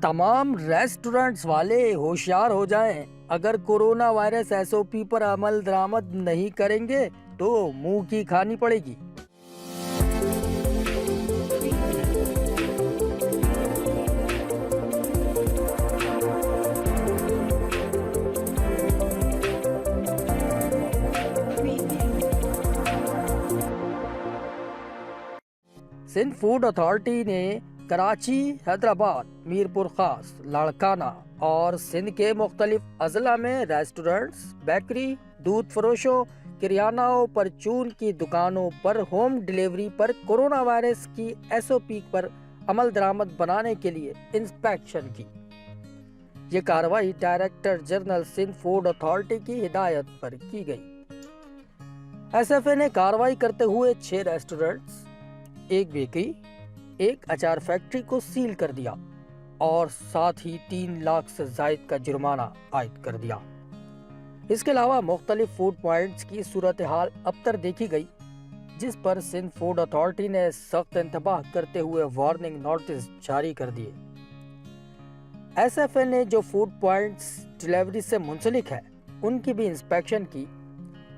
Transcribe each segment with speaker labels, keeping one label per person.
Speaker 1: تمام ریسٹورنٹس والے ہوشیار ہو جائیں، اگر کورونا وائرس ایس او پی پر عمل درآمد نہیں کریں گے تو منہ کی کھانی پڑے گی۔ سندھ فوڈ اتھارٹی نے کراچی، حیدرآباد، میرپور خاص، لاڑکانہ اور سندھ کے مختلف اضلاع میں ریسٹورنٹس، بیکری، دودھ فروشوں، کریانہ و پرچون کی دکانوں پر ہوم ڈیلیوری پر کورونا وائرس کی ایس او پی پر عمل درآمد بنانے کے لیے انسپیکشن کی۔ یہ کارروائی director general Sindh food authority کی ہدایت پر کی گئی۔ ایس ایف اے نے کارروائی کرتے ہوئے 6 ریسٹورنٹس، ایک بیکری، ایک اچار فیکٹری کو سیل کر دیا اور ساتھ ہی 3 لاکھ سے زائد کا جرمانہ عائد کر دیا۔ اس کے علاوہ مختلف فوڈ پوائنٹس کی صورتحال ابتر دیکھی گئی، جس پر سندھ فوڈ اتھارٹی نے سخت انتباہ کرتے ہوئے وارننگ نوٹس جاری کر دیے۔ ایس ایف اے نے جو فوڈ پوائنٹس ڈیلیوری سے منسلک ہے ان کی بھی انسپیکشن کی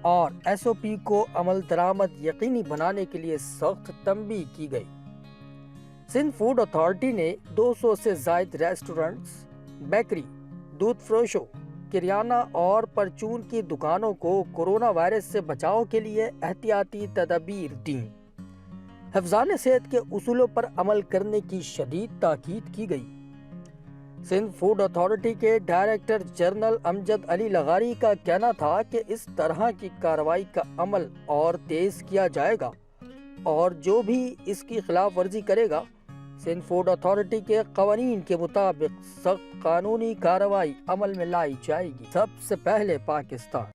Speaker 1: اور ایس او پی کو عمل درآمد یقینی بنانے کے لیے سخت تنبیہ کی گئی۔ سندھ فوڈ اتھارٹی نے 200 سے زائد ریسٹورنٹس، بیکری، دودھ فروشوں، کریانہ اور پرچون کی دکانوں کو کورونا وائرس سے بچاؤ کے لیے احتیاطی تدابیر دیں۔ حفظان صحت کے اصولوں پر عمل کرنے کی شدید تاکید کی گئی۔ سندھ فوڈ اتھارٹی کے ڈائریکٹر جنرل امجد علی لغاری کا کہنا تھا کہ اس طرح کی کارروائی کا عمل اور تیز کیا جائے گا اور جو بھی اس کی خلاف ورزی کرے گا سندھ فوڈ اتھارٹی کے قوانین کے مطابق سخت قانونی کارروائی عمل میں لائی جائے گی۔ سب سے پہلے پاکستان۔